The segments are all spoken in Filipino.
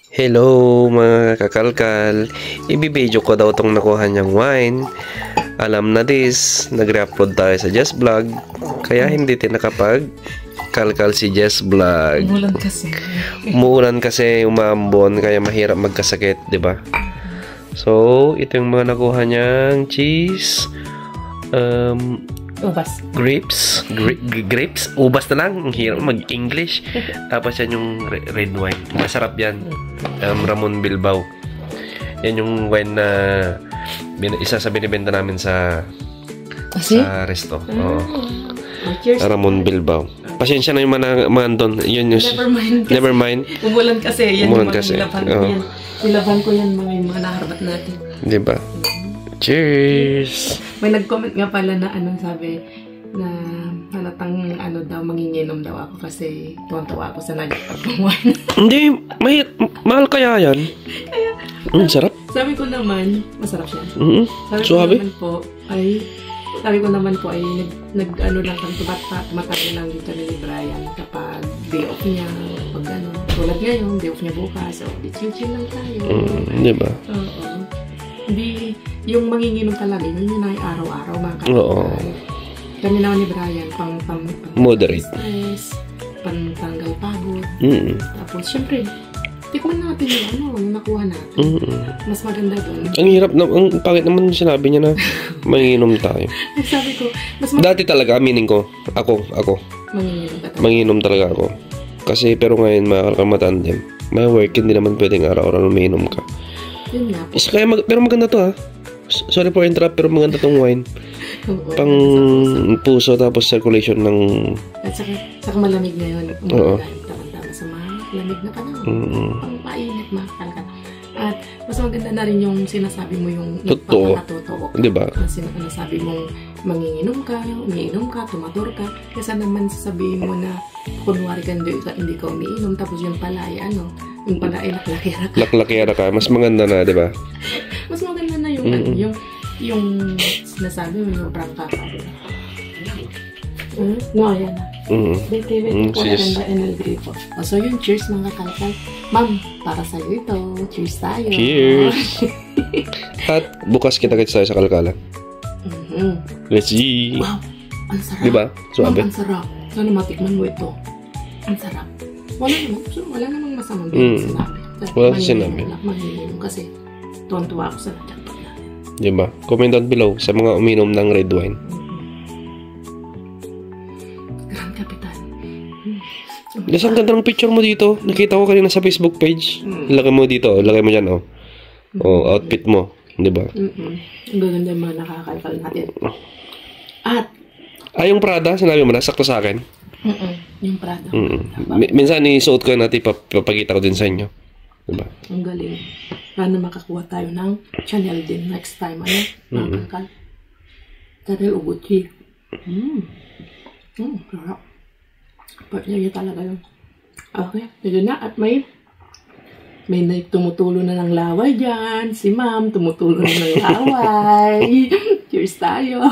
Hello mga kakalkal, ibibidyo ko daw tong nakuha niyang wine. Alam na this, nagre-upload tayo sa Jess Vlog, kaya hindi din nakapag-kalkal si Jess Vlog. Umuulan kasi umambon, kaya mahirap magkasakit, di ba? So, ito yung mga nakuha niyang cheese, ubas. Grapes. Ubas na lang. Ang hirap mag-English. Tapos yan yung red wine. Masarap yan. Ramon Bilbao. Yan yung wine na isa sa binibenta namin sa resto. Ramon Bilbao. Pasensya na yung mga andon. Yun yung, never mind. Umulan kasi. Yan Umulan yung kasi. Nilaban ko yan mga naharbat natin. Diba? Cheers! May nag-comment nga pala na sabi na halatang daw manginginom daw ako kasi tuwan-tuwa ako sa nag-wine. Hindi, mahal kaya yan. Sarap. Sabi ko naman, masarap siya. Sabi ko naman po ay lang kami tumatagal lang dito ni Brian kapag day off niya, pag tulad ngayon, day off niya bukas, so chill lang tayo. Diba? Hindi, yung manginginom talaga, yun yung araw-araw mga kapatid. Kami naman ni Brian, pang moderate. Stress, pang tanggal pagod. Tapos, syempre, tikman natin yung nakuha natin. Mas maganda doon. Ang hirap, ang pangit naman sinabi niya na manginginom tayo. Sabi ko, dati talaga, aminin ko, ako. Manginginom talaga ako. Kasi, pero ngayon, matandem. May work, hindi naman pwedeng araw-araw umiinom ka. Yun nga po. Pero maganda to ha. Sorry for interrupt, pero maganda tong wine. Pang puso, tapos circulation ng... At saka malamig ngayon. Tama-tama sa malamig na panahon. Pang mainit mga kalkan. At mas maganda na rin yung sinasabi mo yung nagpapakatotoo. Diba? Sinasabi mong manginginom ka, umiinom ka, tumator ka. Kesa naman sasabihin mo na kunwari ka hindi ka umiinom, tapos yung pala ay yung pala ay laklakera ka. Laklakera ka. Mas maganda na, diba? Mas maganda na yung yung sinasabi mo yung prangka ka. No, ayan na. Wait po na NLG po. So yun, cheers mga kalkal. Ma'am, para sa'yo ito. Cheers tayo. Cheers! At bukas kita-kits tayo sa kalkala. Let's see! Wow! Ang sarap. Diba? Suabe? Ang sarap. Sana matikman mo ito. Ang sarap. Wala namang masamang sinabi. Wala sinabi. Manginginom kasi tuwan-tuwa ako sa jackpot natin. Diba? Comment down below sa mga uminom ng red wine. Grand Kapitan. Ang ganda ng picture mo dito. Nakita ko kanina sa Facebook page. Lagay mo dito. Lagay mo dyan, outfit mo. Diba? Ang gaganda yung mga nakakalkal natin. At yung Prada, sinabi mo na, sakto sa akin. Yung Prada. Minsan, isuot ko na natin, papakita ko din sa inyo. Diba? Ang galing. Paano makakuha tayo ng channel din next time, nakakal. Channel Uguchi. Sarap. Partner niya talaga yun. Okay, yun na. At may tumutulo na ng laway dyan. Si Ma'am, tumutulo na ng laway. Cheers tayo.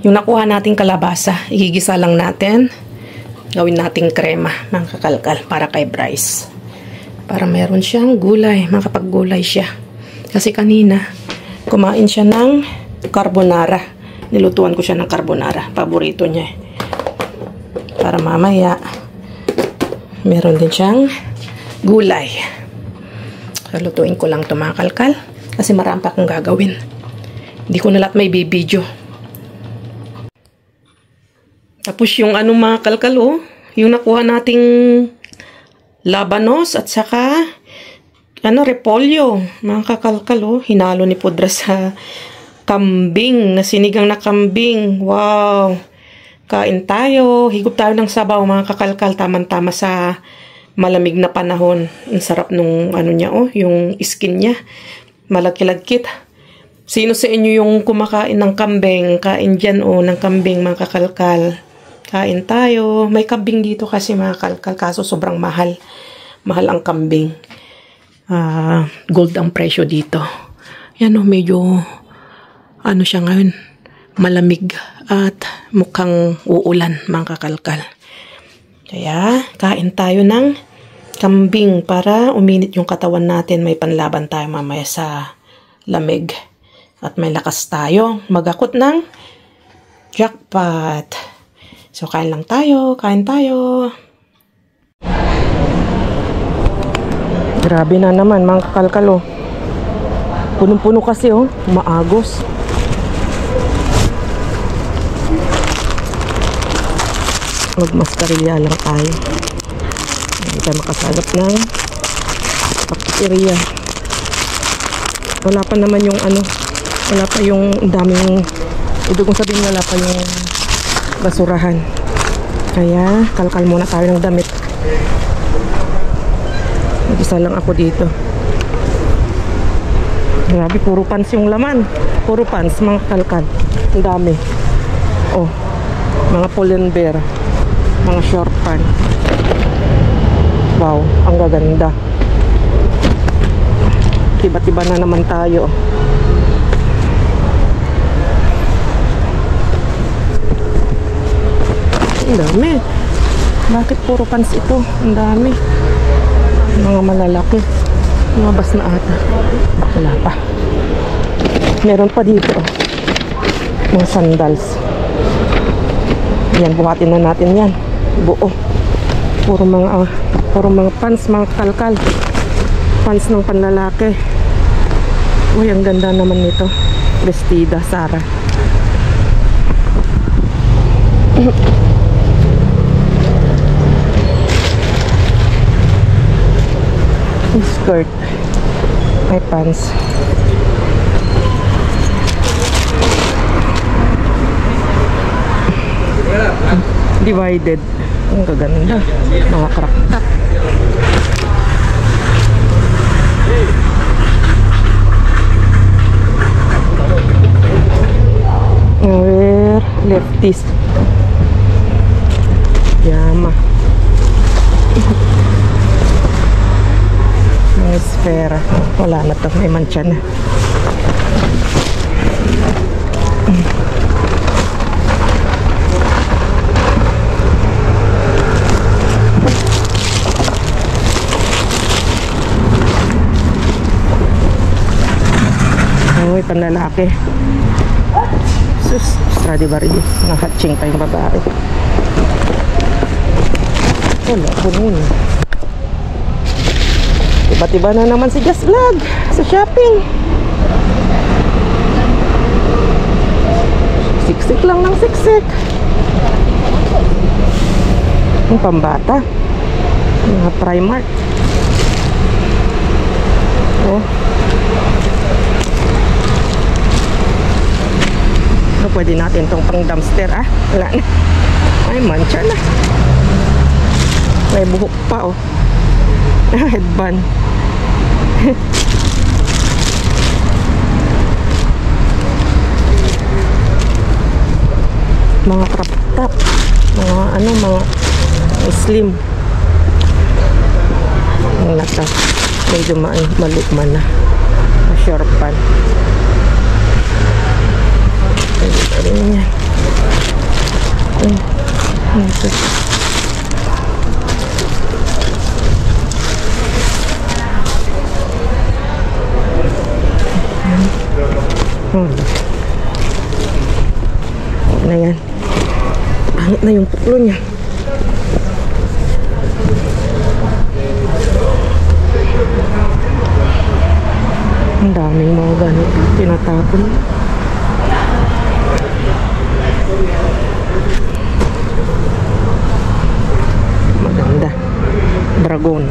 Yung nakuha nating kalabasa, igigisa lang natin. Gawin nating krema, mga kakalkal, para kay Bryce. Para meron siyang gulay, makapaggulay siya. Kasi kanina, kumain siya ng carbonara. Nilutuan ko siya ng carbonara. Paborito niya. Para mamaya, meron din siyang gulay. Lutuin ko lang ito, mga kalkal. Kasi marami pa akong gagawin. Hindi ko na lahat may bibidyo. Tapos yung mga kalkal, yung nakuha nating labanos at saka repolyo, mga kakalkal, hinalo ni Pudra sa kambing, na sinigang na kambing. Wow! Kain tayo, higop tayo ng sabaw, mga kakalkal, tamang-tama sa malamig na panahon. Ang sarap nung niya, yung skin niya. Malagkilagkit. Sino sa inyo yung kumakain ng kambing? Kain dyan, ng kambing, mga kakalkal. Kain tayo. May kambing dito kasi, mga kalkal, kaso sobrang mahal. Mahal ang kambing. Gold ang presyo dito. Yan medyo siya ngayon, malamig at mukhang uulan, mga kakalkal. Kaya, kain tayo ng kambing para uminit yung katawan natin. May panlaban tayo mamaya sa lamig. At may lakas tayo magakot ng jackpot. So, kain lang tayo. Kain tayo. Grabe na naman mga kakalkal, oh. Punong-puno kasi, oh. Maagos. Magmaskarilla lang tayo. Hindi tayo makasagap ng bakterya. Wala pa naman yung ano, wala pa yung daming, ibig kong sabihin wala pa yung basurahan. Kaya kalkal muna tayo ng damit. Mag-isa lang ako dito. Grabe, puro pants yung laman. Puro pants, mga kalkal. Ang dami. Oh, mga Pull&Bear, mga short pants. Wow, ang gaganda. Tiba-tiba na naman tayo. Ang dami. Bakit puro pants ito? Ang dami. Mga malalaki. Lumabas na ata. Wala pa. Meron pa dito. Mga sandals. Yan, buhatin na natin yan. Buo. Puro mga pants, mga kalkal. Pants ng panlalaki. Uy, ang ganda naman nito. Vestida, Sara. Skirt. May pants. Divided. Ang gaganda. Mga crop top. Wear lefties. Yama. May esfera. Wala na to. May mancha na. Uy, panlalaki. Sus, Stradivarius. Nakatsing pa yung babae. Wala po nun. Iba-iba na naman si Just Vlog sa shopping. Siksik lang ng siksik. Yung pambata. Mga Primark. Oh. So, pwede natin itong pang dumpster, ah. Wala na. Ay, mancha na. May buhok pa, oh. Headband. Mga crop top. Mga ano, mga slim. Ang nata. Medyo malukman na. Short pan. Pwede rin yan. Ito. Na yan. Pangit na yung puklo niya. Ang daming mga ganit tinatapon. Maganda. Dragon.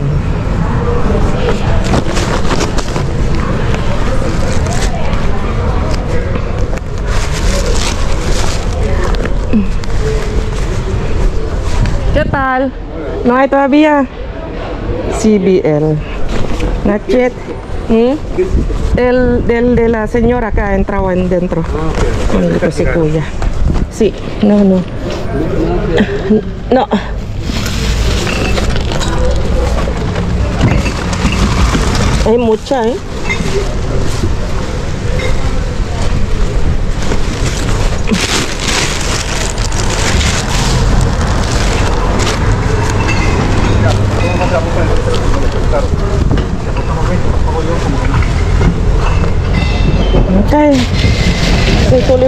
¿Qué tal? ¿No hay todavía? CBL. Nachet. El de la señora acá entraba dentro. Nandito si kuya. Sí. No. No. Hay mucha, ¿eh?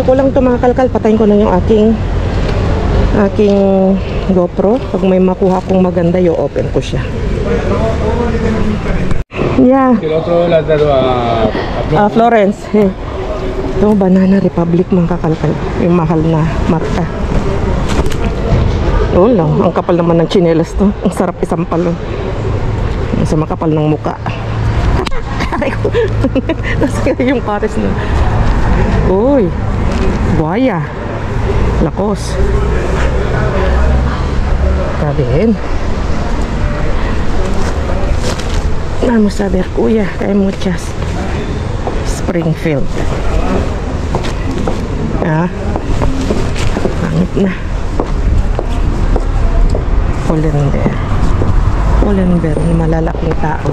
ko lang ito mga kalkal. Patayin ko na yung aking GoPro. Pag may makuha kong maganda, i-open ko siya. Yeah. Florence. Hey. Ito, Banana Republic mga kakalkal. Yung mahal na marka. Oh lang, ang kapal naman ng tsinelas to. Ang sarap isampal. Ang sa makapal ng muka. Nasa yung pares na. Uy, buhaya. Lakos. Sabihin. Vamos a ver, kuya. Hay muchas. Springfield. Ah. Pangit na. Pull&Bear na malalaking tao.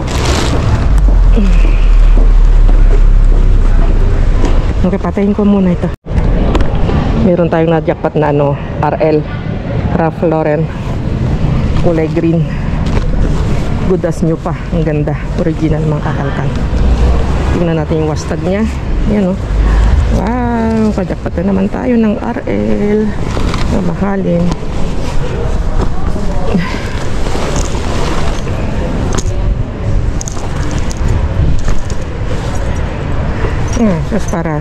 Okay, patayin ko muna ito. Meron tayong na-jackpot na RL Ralph Lauren kulay green. Good as new pa. Ang ganda. Original mga kakalkal. Tingnan natin yung wastag niya. Yan wow, kajackpot na naman tayo ng RL na mahalin. Es para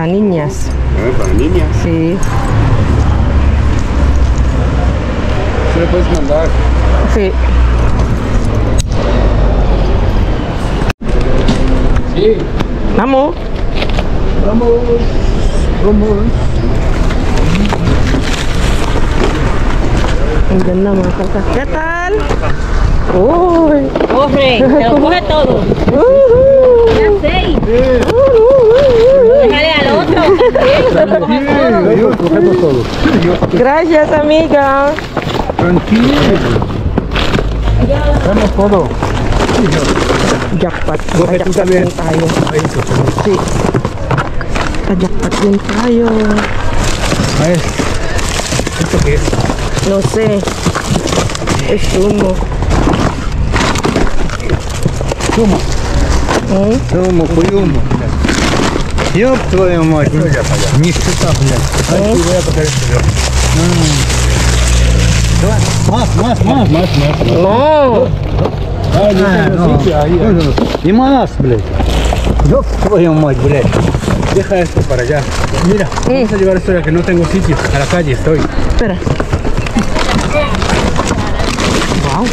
niñas. Para niñas. Sí. ¿Se le puedes mandar? Sí. Sí. Vamos. Vamos. Ang ganda mga kalkal. ¿Qué tal? Uy. Corre, te lo coge todo. Ya sé. Déjale al otro. Cogemos todo. Gracias, amiga. Tranquilo. Cogemos todo. Jackpot. Coge tú también. Tayo. Sí. Jackpot din tayo. ¿Esto qué es? No sé. Es humo. Sumo. Sumo, humo. Ёб твою мать. Не сюда, блядь. Voy a pasar esto yo. Más. No. Y más, блядь. Ёб твою мать, блядь. Deja esto para allá. Mira, vamos a llevar esto ya que no tengo sitio. A la calle estoy. Espera. Wow.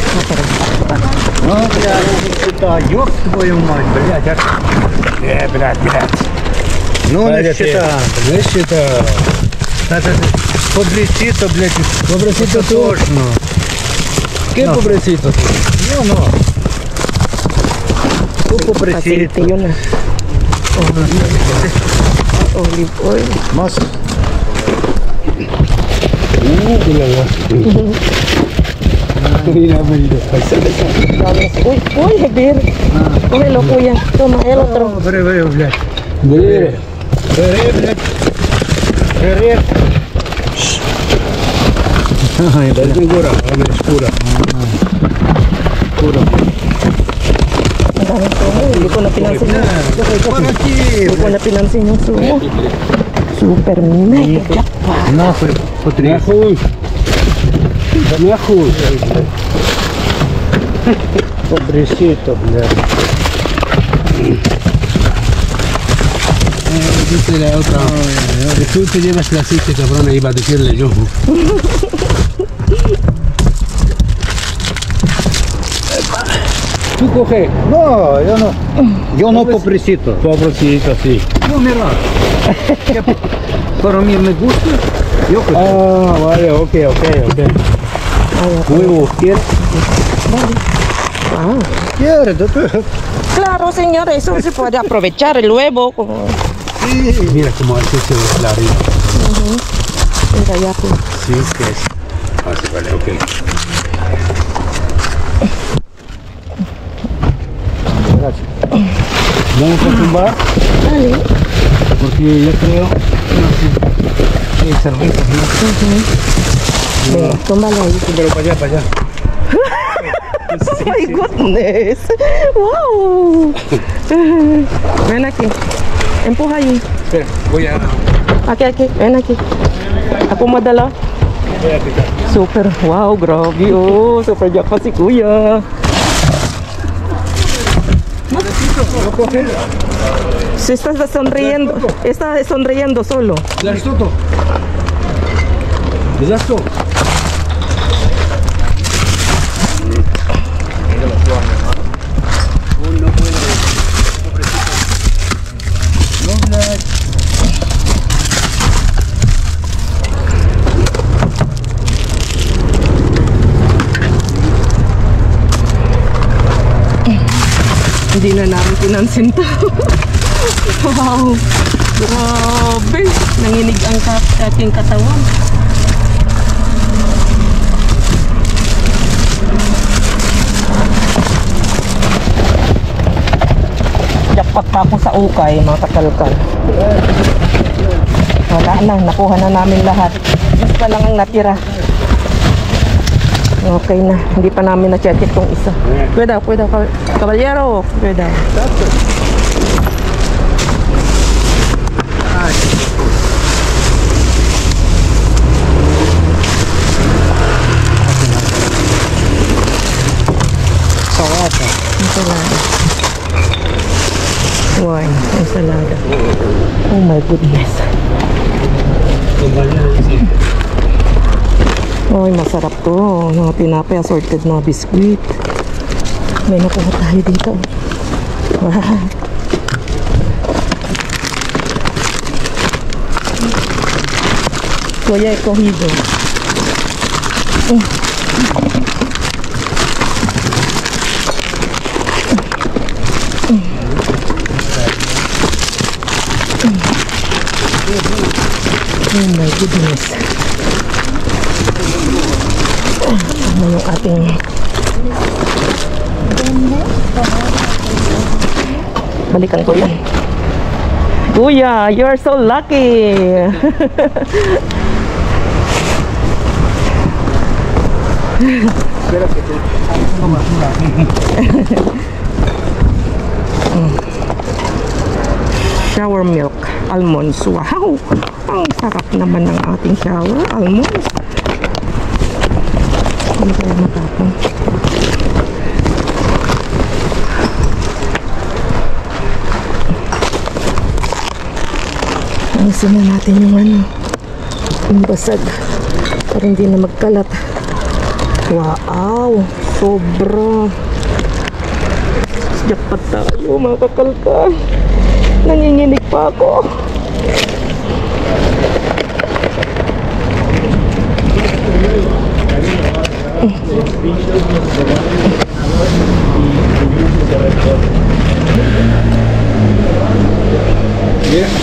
No, блядь, ёб твою мать, блядь. Блядь. Ну, не считаю. Pobrecito, блядь. Pobrecito точно. ¿Qué pobrecito? No. Tu pobrecito. Paciente yun Olive oil. Más. Uy, Hebir. Cógelo, kuya. Toma, el otro. Breve, блядь. Breve, блядь. Breve. Ay, es pura, es pura. Pura. Hindi ko na pinansin yung Hindi ko na pinansin yung sumo. Super mega jackpot. Нахуй. Pobrecito, блядь. Dice la otra. Tú te llevas la cita, cabrón, iba a decirle yo. Tú coge. No, yo no. Yo no, pobrecito. Pobrecito, sí. No, mira. Para mí me gusta. Yo coge. Ah, vale, ok. Huevo, ¿quieres? Wow. ¿Quieres? Claro, señor, eso se puede aprovechar el huevo. Como... Sí. Mira cómo hace ese clarito. Mira, ya pues. Sí, que es. Ah, sí, vale, ok. Gracias. Vamos a tumbar. Dale. Porque yo creo que hay cerveza, ¿no? Ven, tómalo ahí. Túmbalo para allá. Oh my goodness. Wow. Ven aquí. Empuja ahí. Espera, voy a Aki. Ayan, Aki. Ako madala. Super. Wow, grabe. Oh, super jackpot si Kuya. Si estás sonriendo. Está sonriendo solo. Hindi na namin pinansin to. Wow! Grabe! Nanginig ang aking katawan. Jackpot pa ako sa ukay, mga kakalkal. Wala na, nakuha na namin lahat. Just pa lang ang natira. Okay na, hindi pa namin na-check itong isa. Pwede, kaballero. Pwede. Ensalada. Wine, ensalada. Oh my goodness. Ay, masarap to. Mga tinapay, assorted na biskuit. May nakuha tayo dito. Wow. Kuya, ekohido. Oh my goodness. Ano yung ating balikan ko yan. Kuya, you're so lucky. Shower milk, almonds. Wow! Ang sarap naman ng ating shower almonds. Hindi tayo matapon. Ayusin na natin yung ano, yung basag para hindi na magkalat. Wow! Sobra! Jackpot tayo mga kakalkal. Nanginginig pa ako.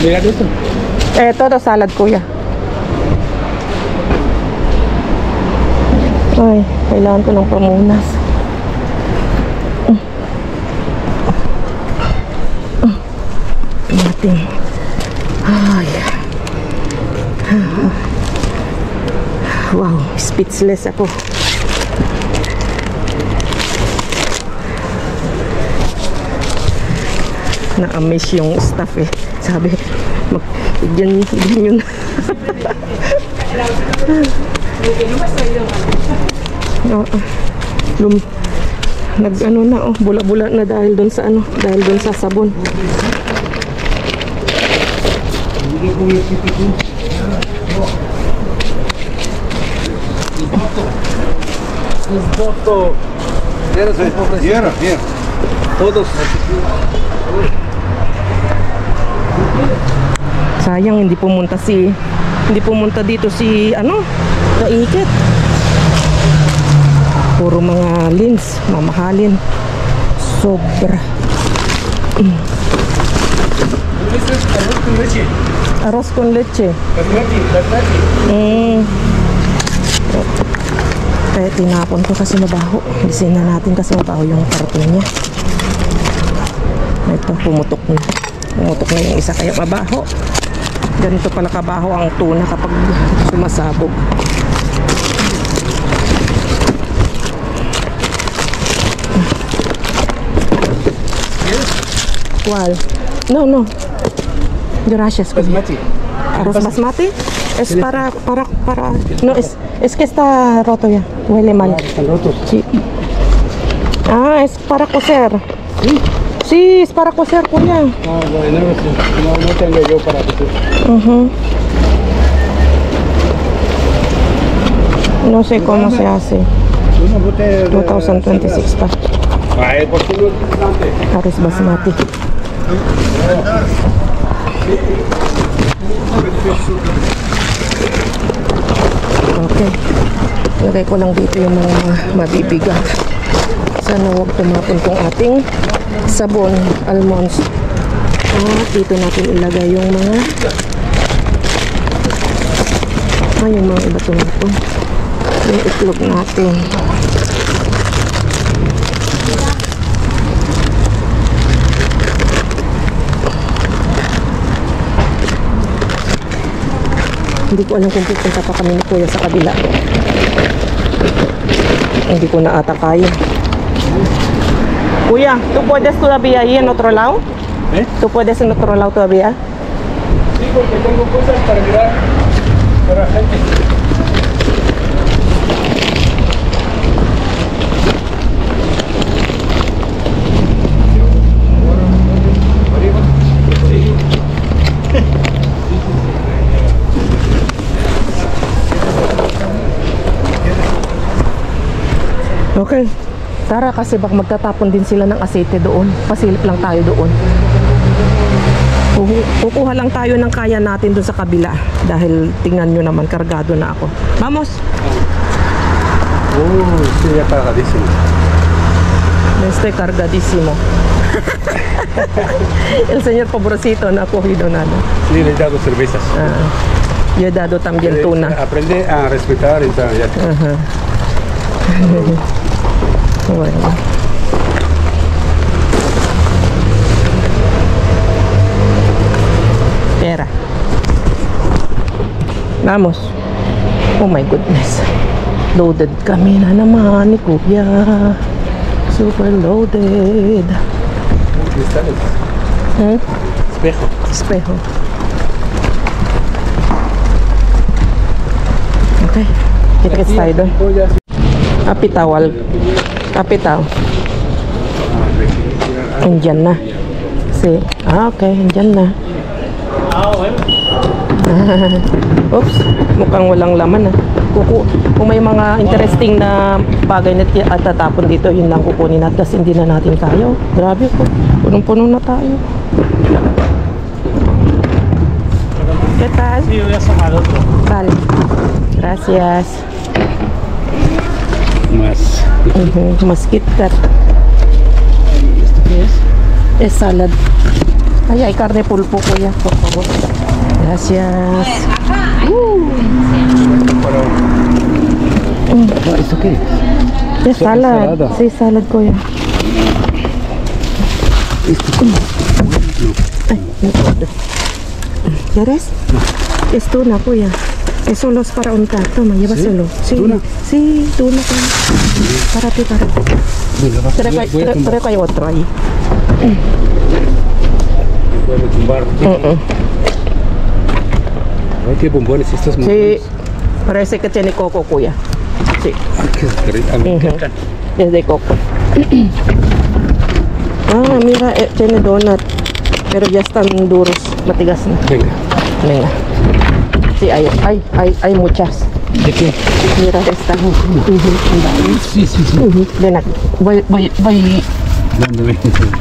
Mira dito. Ito salad, kuya. Ay, kailangan ko ng pamunas. Natin. Ay. Wow, speechless ako. Na-amaze yung staff eh. Sabi, yan yun. Nag-ano na oh, bula-bula na dahil doon sa ano, dahil doon sa sabon. Sayang hindi pumunta dito si ano, Kaikit. Puro mga lins, mamahalin. Sobra. Arroz con leche. Kaya tinapon ko kasi mabaho. Bisin na natin kasi mabaho yung karton niya. Ito, pumutok na. Pumutok na yung isa kaya mabaho. Ganito pala kabaho ang tuna kapag sumasabog. ¿Cuál? No. Gracias. arroz basmati. Es para, no, es que está roto ya, huele mal. Están rotos. Sí. Ah, es para cocer. Sí, es para cocer, kuya. Ah, bueno, no tengo yo para cocer. No sé cómo se hace. Una botella de 2026 pa. Ay, ¿por qué no es importante? Arroz basmati. Okay. Lagay ko lang dito yung mga mabibigat. Sana huwag tumapon tong ating sabon, almonds. At dito natin ilagay yung mga yung mga iba tumapon. Yung itlog natin. Hindi ko alam kung pupunta pa kami ni Kuya sa kabila. Hindi ko na ata kaya. Kuya, ¿tú puedes todavía ahí en otro lado? ¿Eh? ¿Tú puedes en otro lado todavía? Sí, porque tengo cosas para mirar para gente. Okay. Tara kasi baka magtatapon din sila ng asete doon. Pasilip lang tayo doon. Kukuha lang tayo ng kaya natin doon sa kabila. Dahil tingnan nyo naman, kargado na ako. Vamos! Oh, estoy ya cargadísimo. Estoy cargadísimo. El señor Pobrecito no ha cogido nada. Sí, le he dado cervezas. Yo he dado también tuna. Aprende a respetar esa ya. Ajá. Bueno. Pera. Vamos. Oh my goodness. Loaded kami na naman ni Kuya. Super loaded. Cristales. Espejo. Espejo. Okay. Kita-kits tayo doon. Apitawal. Apitaw. Andyan na. Okay, andyan na. Oops, mukhang walang laman. Kung may mga interesting na bagay na tatapon dito, yun lang kukunin natin kasi hindi na natin kaya. Grabe po, punong-puno na tayo. ¿Qué tal? Sí, voy a tomar otro. Vale. Gracias. Más. Más KitKat. ¿Esto qué es? Es salad. Ay, hay carne pulpo, Kuya, por favor. Gracias. ¿Esto qué es? Es salad. Ensalada. Sí, salad, Kuya. Ay, no. ¿Quieres? No. Es tuna, Kuya. Es solo es para untar. Toma, llévaselo. Sí. ¿Tuna? Sí, tuna. Para ti, para ti. Creo que hay otro ahí. Puede tumbar. Ay, qué bombones estos. Sí, parece que tiene coco, Kuya. Sí. Ay, qué rico. Me encantan. Es de coco. Mira, tiene donut. Pero ya están duros. Matigas na. Venga. Venga. Sí, hay muchas. ¿De qué? Mira, esta. Sí, sí, sí. Ven aquí. Voy. ¿Dónde?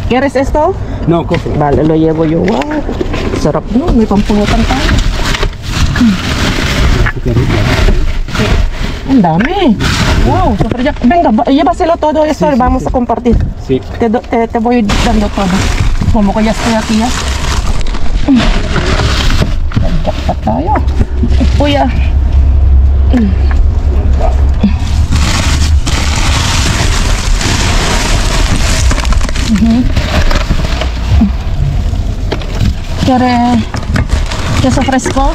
¿Quieres esto? No, coge. Vale, lo llevo yo. Wow. Sarap, no? May pampungutan tayo. Qué rico. Ang dami. Wow, super ya. Venga, llévaselo todo esto y vamos a compartir. Sí. Te voy dando todo. Como que ya estoy aquí ya. Jackpot tayo. Kuya. ¿Quiere queso fresco?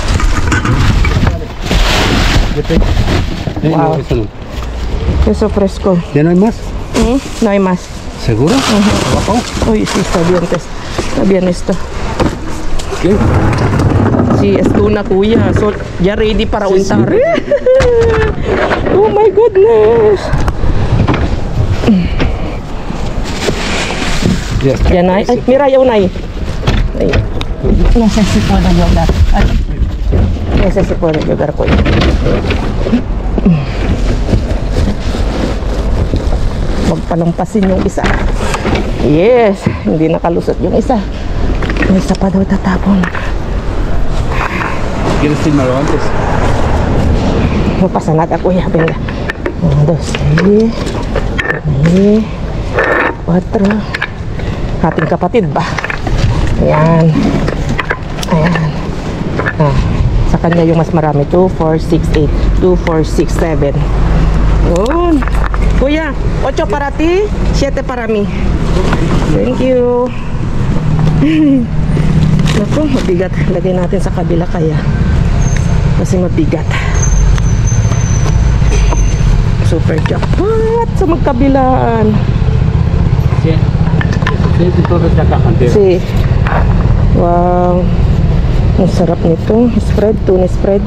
No, eso no. Queso fresco. ¿Ya no hay más? No hay más. ¿Seguro? ¿Abajo? Uy, sí, está bien esto. ¿Qué? Si Estuna kuya. So, ya ready para untar. Oh my goodness. Yes. Yan ay. Ay, mira yaw na ay. Nasa si po na yogar. Nasa si po na yogar ko. Magpalampasin yung isa. Yes. Hindi nakalusot yung isa. May isa pa daw tatapon. ¿Quieres filmarlo antes? No pasa nada, kuya. Venga. 1, 2, 3. 4. Ating kapatid ba? Ayan. Ayan. Ah, sa kanya yung mas marami. 2, 4, 6, 8. 2, 4, 6, 7. Yun. Kuya, 8 para ti, 7 para mi. Thank you. Naku, mabigat. Lagay natin sa kabila kaya. Kasi mabigat. Super jackpot sa magkabilaan. Sí. Sí, todo está acá entero. Si. Wow. Ang sarap nito. Spread, tuna spread.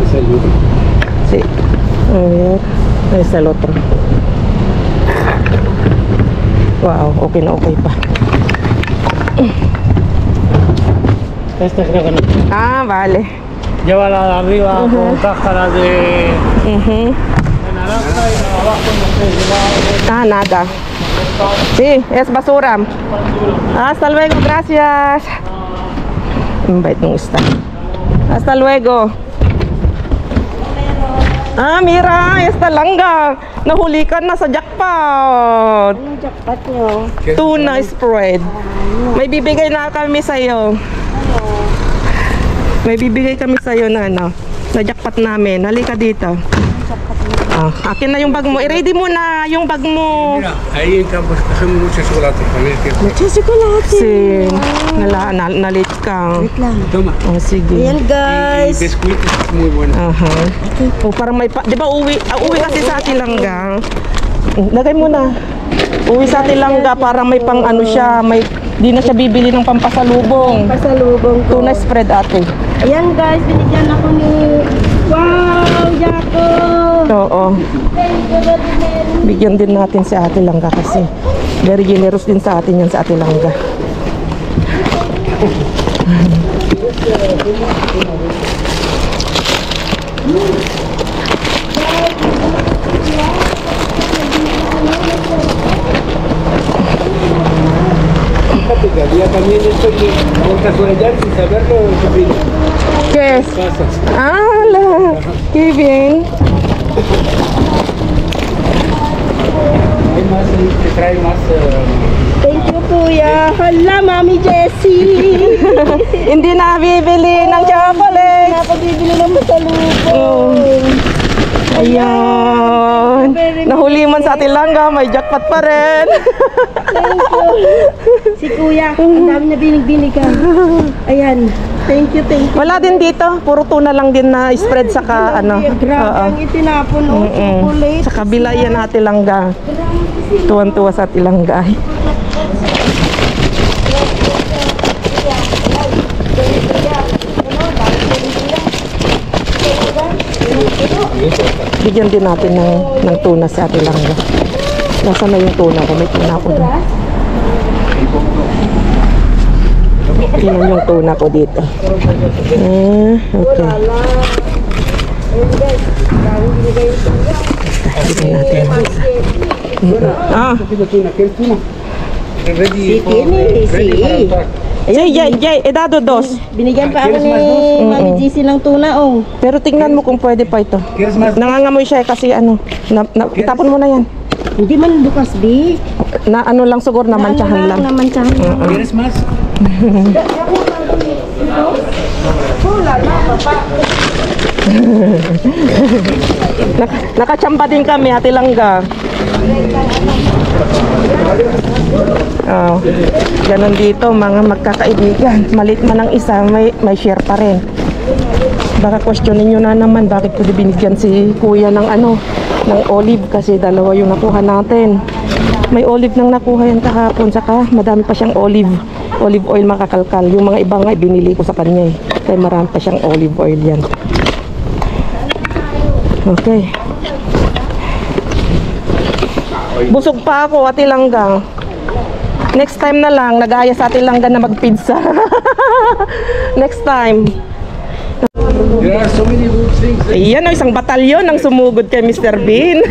Es el otro. Si. A ver. Es el otro. Wow, okay na okay pa. Este creo que no. Ah, vale. Llévala de arriba con cáscara de naranja y abajo no sé, lleva Ah, nada. Sí, es basura. Hasta luego, gracias. Ang bait nungista. Hasta luego. Ah, mira, esta langga. Nahuli ka na sa jackpot. Anong jackpot nyo? Tuna spread. May bibigay na kami sa'yo. May bibigay kami sa'yo na ano. Na jackpot namin. Halika dito. Ah, akin na yung bag mo. I-ready mo na yung bag mo. Mira, ahí en campo cogemos mucho chocolate con el tiempo. Mucho chocolate. Si, nalit ka. Wait lang. Toma. Oh, sige. Ayan Y guys. biscuit es muy bueno. Aha. O parang may pa, 'di ba uwi kasi sa Atilangga. Lagay mo na. Uwi sa Atilangga para may pang ano siya, may di na siya bibili ng pampasalubong. Pasalubong ko. Tuna spread ate. Ayan guys, binigyan ako ni... Wow, Jaco! Oo. Bigyan din natin si Ate Langga kasi very generous din sa atin yan sa Ate Langga. Fíjate que había también esto y por casualidad sin saberlo sobrino. ¿Qué es? Casas. Ah, qué bien. Hay más, te trae más. Thank you, Kuya. Hala, Mami Jessie. Hindi na bibili ng chocolate. Napabibili ng masalubong. Oh. Ayan. Nahuli man sa Atilangga, may jackpot pa rin. Thank you. Si Kuya, ang dami na binigbiligan. Ayan. Thank you, thank you. Wala din dito, puro tuna lang din na spread sa ano. Grabe ang itinapon o chocolate. Sa kabila yan Atilangga. Tuwan-tuwa sa Atilangga. Bigyan din natin ng tuna sa Atilangga. Nasaan na yung tuna ko? May tuna ko doon. Tingnan yung tuna ko dito. Okay. Bigyan natin. Ah, Ready Si. Jay, edado dos. Binigyan pa ako ni Mami Jessie ng tuna, oh. Pero tingnan mo kung pwede pa ito. ¿Quieres más? Nangangamoy siya kasi ano, itapon mo na yan. Hindi man bukas, Bi. Na ano lang siguro, na mantsahan lang. Namantsahan lang. ¿Quieres más? Nakachamba din kami, Atilangga. Oh, ganun dito mga magkakaibigan. Malit man ang isa, may share pa rin. Baka questionin nyo na naman bakit ko binigyan si kuya ng ano, ng olive kasi dalawa yung nakuha natin. May olive nang nakuha yan kahapon, saka madami pa siyang olive Olive oil mga kakalkal. Yung mga iba nga binili ko sa kanya eh. Kaya marami pa siyang olive oil yan. Okay. Busog pa ako, Ate Langgang. Next time na lang, nag-aaya sa Ate Langgang na mag-pizza. Next time. There are so many good things. Ayan o, isang batalyon ang sumugod kay Mr. Bean.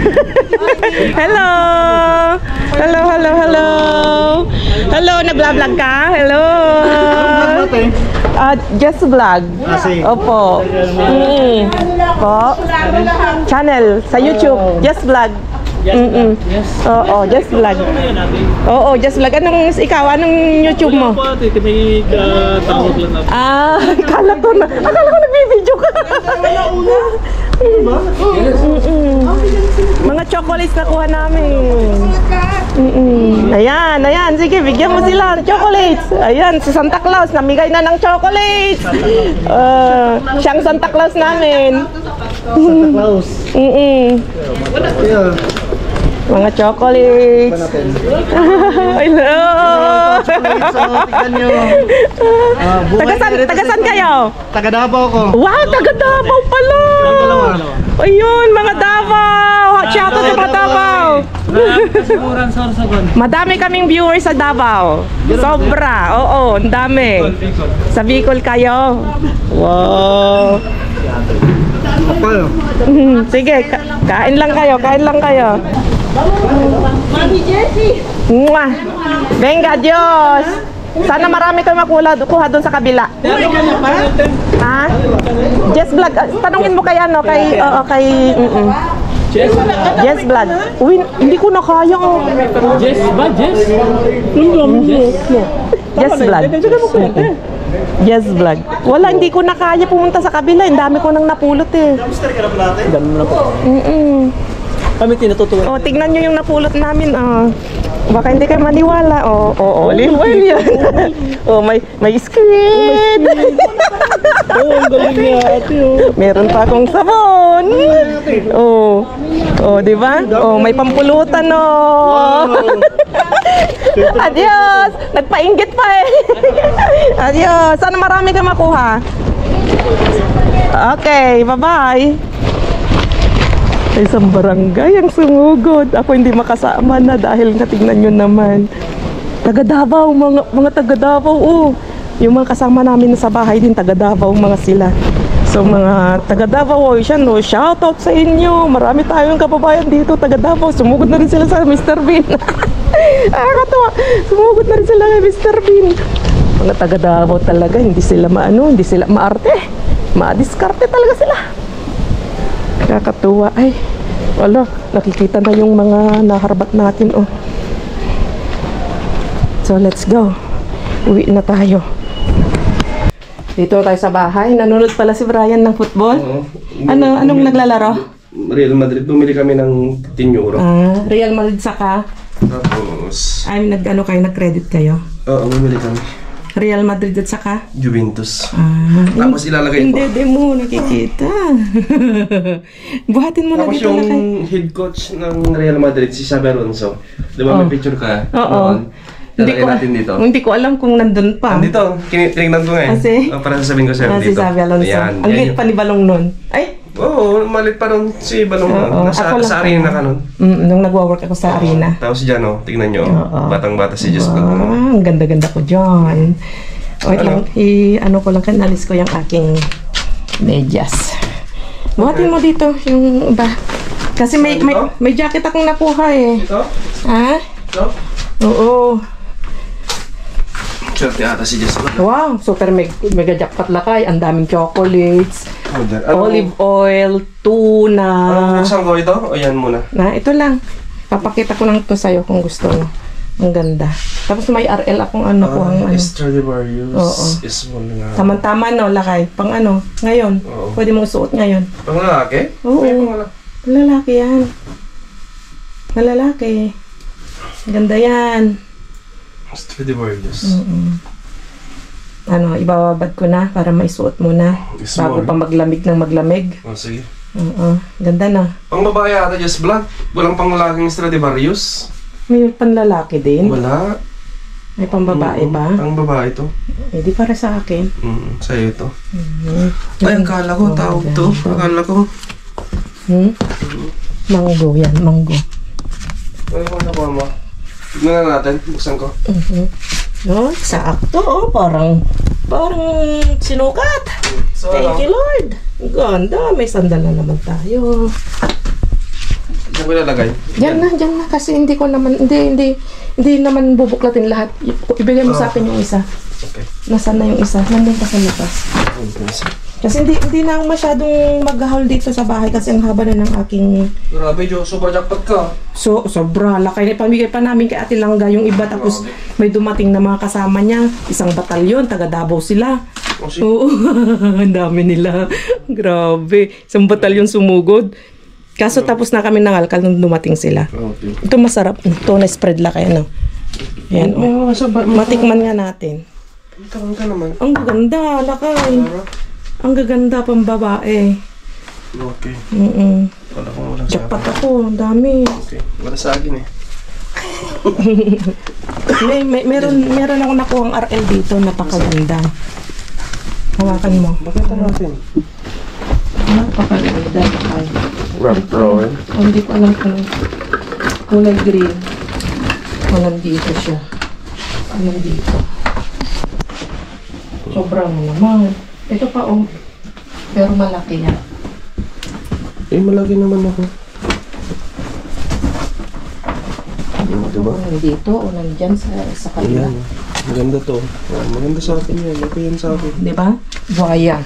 Hello! Hello, hello, hello! Hello, nag-vlog ka? Hello! Just vlog. Opo. Po. Channel sa YouTube. Just vlog. Oo, just vlog. Oo, just vlog. Anong YouTube mo? Akala ko nagbibideo ka. Mga chocolates na kuha namin. Ayan. Sige, bigyan mo sila ng chocolates. Ayan, si Santa Claus, namigay na ng chocolates. Siyang Santa Claus namin. Santa Claus. Mga chocolates. Hello. Tagasan kayo? Taga Davao ko. Wow, taga Davao pala. Ayun, mga Davao. Shout out sa mga Davao. Madami kaming viewers sa Davao. Sobra. Oo, ang dami. Sa Bicol kayo. Wow. Sige, kain lang kayo. Mami Jessie! Mwah! Venga, Diyos! Sana marami kayo kuha doon sa kabila. Ha? Jess Vlog. Tanungin mo kay Jess Vlog. Uy, hindi ko na kaya. Jess ba? Jess? Jess Vlog. Jess Vlog. Wala, hindi ko na kaya pumunta sa kabila. Ang dami ko nang napulot eh. Ganun na po. Kami tinututuwa. Oh, tignan nyo yung napulot namin. Baka hindi kayo maniwala. Olive oil yan. May squid. Ang galing niya ate. Meron pa akong sabon. Di ba? May pampulutan Adios! Nagpainggit pa eh. Adios! Sana marami kayo makuha. Okay, bye-bye. Isang barangay ang sumugod. Ako hindi makasama na dahil tingnan nyo naman. Taga Davao, mga taga Davao. Yung mga kasama namin sa bahay din, taga Davao mga sila. So mga taga Davao, shout out sa inyo. Marami tayong kababayan dito, taga Davao. Sumugod na rin sila sa Mr. Bean. Nakakatawa. Sumugod na rin sila kay Mr. Bean. Mga taga Davao talaga, hindi sila maarte. Madiskarte talaga sila. Nakakatuwa. Ay, wala, nakikita na yung mga naharbat natin. So let's go. Uwi na tayo. Dito tayo sa bahay. Nanonood pala si Brian ng football. Anong naglalaro? Real Madrid. Bumili kami ng 10 euro. Real Madrid saka? Tapos... nag-credit kayo? Oo, bumili kami. Real Madrid at saka? Juventus. Tapos ilalagay po. Hindi mo nakikita. Buhatin mo na tapos dito na kayo. yung head coach ng Real Madrid, si Xabi Alonso. Di ba may picture ka? Oo. Hindi ko alam kung nandun pa. Dito, tinignan ko nga eh. Kasi? Para sasabihin ko sa'yo dito. Si Xabi Alonso. Ayan, ang lit pa ni Balong nun. Ay! Oo, malit pa nun si Balong nun. Sa arena ka nun. Nung nagwa-work ako sa arena. Tapos dyan tignan nyo. Batang-bata si Jess Vlog. Ang ganda-ganda ko dyan. Wait lang, kanalis ko yung aking medyas. Buhatin mo dito yung iba. Kasi may jacket akong nakuha eh. Ito? Ha? Ito? Oo. Swerte ata si Jess Vlog. Wow, super mega jackpot lakay. Ang daming chocolates, olive oil, tuna. Saan ko ito? O yan muna? Ito lang. Papakita ko lang ito sa'yo kung gusto mo. Ang ganda. Tapos may RL akong Stradivarius is one nga. Tama-tama lakay. Pang ngayon. Pwede mong suot ngayon. Pang lalaki? Oo. Lalaki yan. Lalaki. Ganda yan. Stradivarius. Ibababad ko na para maisuot mo na. Bago pa maglamig ng maglamig. Sige. Ganda na. Pang babae ata Jess Vlog. Walang pang lalaking Stradivarius. May panlalaki din. Wala. May pambabae ba? Ang babae to. Eh, di para sa akin. Sa'yo to. Ay, akala ko tawag to. Akala ko. Mango yan, mango. Ano ko nakuha mo? Tignan na natin. Buksan ko. No, sakto. Oh, parang sinukat. Thank you, Lord. Ang ganda. May sandal na naman tayo. Diyan ko ilalagay. Diyan na. Kasi hindi naman bubuklatin lahat. Ibigay mo sa akin yung isa. Okay. Nasaan na yung isa? Nandun pa sa labas. Kasi hindi na ako masyadong maghahol dito sa bahay kasi ang haba na ng aking... Grabe, Jo. Super jackpot ka. So, sobra. Lakay. Pamigay pa namin kay Ate Langga yung iba. Tapos may dumating na mga kasama niya. Isang batalyon. Taga Davao sila. Oo. Ang dami nila. Grabe. Isang batalyon sumugod. Kaso tapos na kami nangalkal nung dumating sila. Okay. Ito masarap. Ito na spread lakay. Ano? Ayan. Matikman nga natin. Tarang ka naman. Ang ganda. Lakay. Ang gaganda pang babae. Okay. Wala kong walang sa Jackpot ako. Ang dami. Okay. Wala sa akin eh. Meron ako nakuha ang RL dito. Napakaganda. Hawakan mo. Bakit natin? Napakaganda. Rap Rowan. Hindi ko alam kung kulay green. Nandito siya. Nandito. Sobrang naman. Ito pa pero malaki yan. Eh, malaki naman ako. Diba? Nandito o nandyan sa kanila. Ayan. Maganda to. Maganda sa akin yan. Laki yan sa akin. Diba? Buhaya.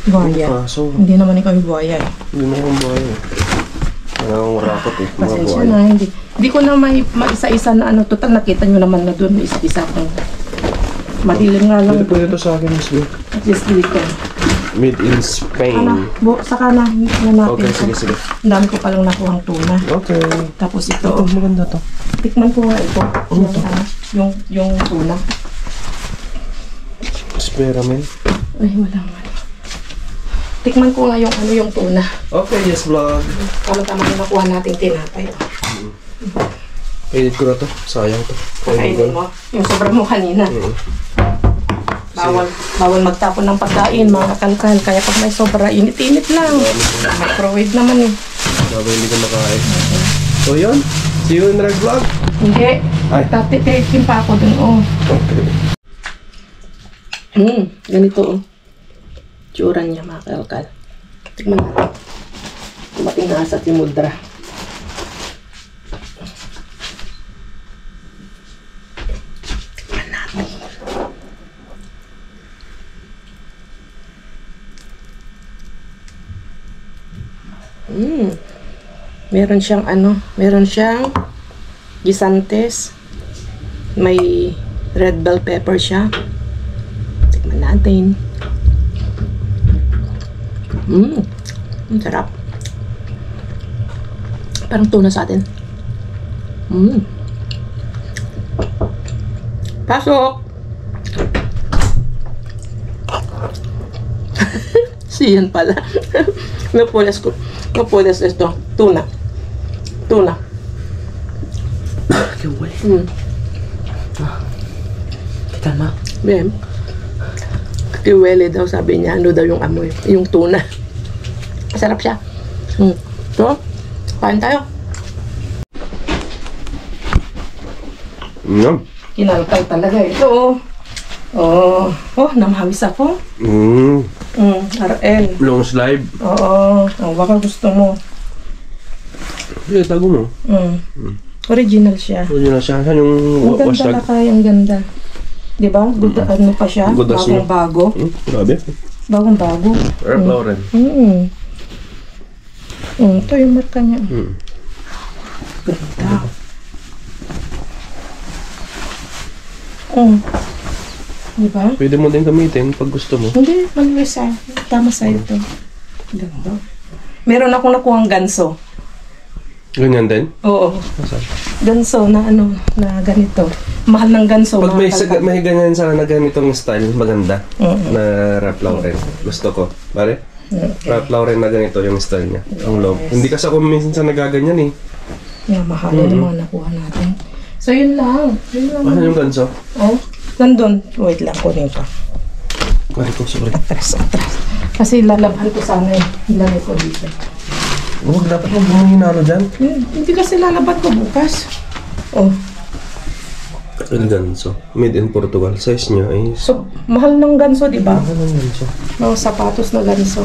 Buhaya. Kaso, Hindi naman ikaw yung buhaya eh. hindi na akong buhay eh. Wala akong rakot eh. Mga Pasensya buhay. na, hindi ko na maisa-isa na ano. Total, nakita nyo naman na doon. Isa-isa kong madilim nga lang. Pwede to sa akin, Miss B. At least dito. Made in Spain. Saka na natin. Okay, sige. Ang dami ko palang nakuhang tuna. Okay. Tapos ito. Oh, maganda to. Tikman ko nga ito. Yung tuna. Experiment. Ay, wala nga. Tikman ko nga yung tuna. Okay, yes vlog. Tama-tama na nakuha natin tinapay. Edit ko na to. Sayang to. Kainin mo. Yung sobrang mo kanina. Bawal magtapon ng pagkain, mga kakalkal. Kaya pag may sobra, init-init lang. Microwave naman eh. Bago hindi ko makain. So yun. See you in the next vlog. Hindi. Ay. Tatitin pa ako dun, oh. Okay. Ganito, oh. Tsura niya, mga kakalkal. Tignan natin. Tumating na sa Timudra. Tignan natin. Meron siyang gisantes. May red bell pepper siya. Tikman natin. Ang sarap. Parang tuna sa atin. Pasok! Siyan pala. Napulas ito. Tuna. Kita mo? Bem. Kiwele daw sabi niya. Ano daw yung amoy? Yung tuna. Masarap siya. So, kain tayo. Kinalkal talaga ito. Oh, namahawis ako. RL. Long slide. Oo. Baka gusto mo. Eh, tago mo. Original siya. Original siya. Saan yung Ang ganda washtag? lakay, ang ganda. Diba? Ano pa siya? Godas niya. Bagong-bago. Grabe. Bagong-bago. Ralph Lauren. Ito yung marka niya. Ganda. Diba? Pwede mo din gamitin pag gusto mo. Hindi, maliwis ah. Tama sa ito. Ganda. Meron akong nakuhang ganso. Ganyan din? Oo. Masarap. Ganso na na ganito. Mahal ng ganso. Pag mga kalkal. may ganyan sana na ganitong style, maganda. Na Ralph Lauren. Gusto ko. Pare? Ralph Lauren na ganito yung style niya. Ang loob. Hindi kasi ako minsan sa nagaganyan eh. Mahal yung mga nakuha natin. So, yun lang. Yun lang. Ano yung ganso? Oh, nandun. Wait lang, kunin ko. Ay ko, sorry. Atras. Kasi lalaban ko sana eh. Ilagay ko dito. Huwag dapat mo bumanginalo dyan. Hindi kasi lalaban ko bukas. Oh. El ganso. Made in Portugal. Size niya ay... So, mahal ng ganso, di ba? Ano yung ganso? Mga sapatos na ganso.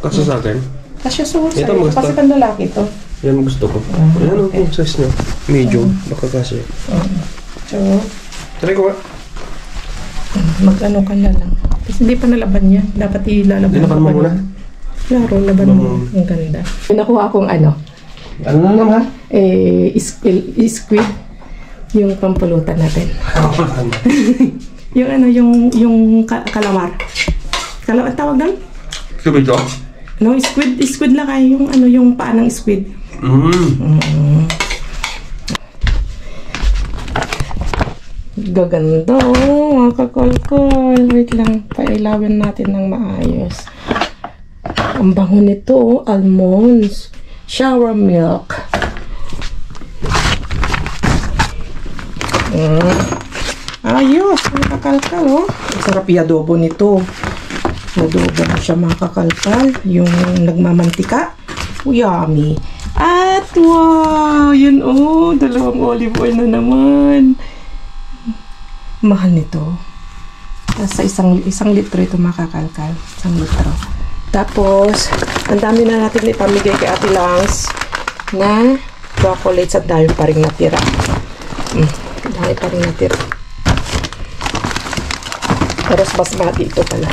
Kaso sa akin, Kasi suot Ito, sa'yo. gusto. Kasi pang lalaki to. yan gusto ko. Ayan ang size niya. Medium. Baka kasi. So, Try ko ba? mag-ano ka na lang. Kasi hindi pa nalaban yan. Dapat ilalaban Ilaban mo pa muna? yan. Klaro, laban mo. Ang ganda. Nakuha akong ano, Ano na naman? squid. Yung pampulutan natin. Yung ano, yung kalamar. Kalamar, tawag doon? Sabi ko? No, squid lang kayo. Yung ano, yung paa ng squid. Gaganda, oh, mga kakolkol. Wait lang, pailawin natin ng maayos. Ang bango nito, oh, almonds. Shower milk. Ayos, mga kakalkal, oh. Sarap i-adobo nito. Adobo na siya, mga kakalkal. Yung nagmamantika. Yummy. At wow, yun, oh, dalawang olive oil na naman. Mahal nito. Sa isang litro ito, mga kakalkal. 1 litro. Tapos, ang dami na natin ipamigay kay Ate Langs na chocolates at dami pa rin natira. Dami pa rin natira. Pero basmati ito pala.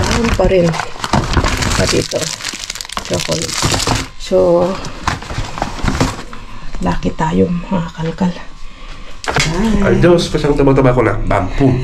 Dami pa rin. At ito. Chocolate. So, lucky tayo, mga kalkal. Ay, Diyos, pasang taba-taba ko na. Bam, boom.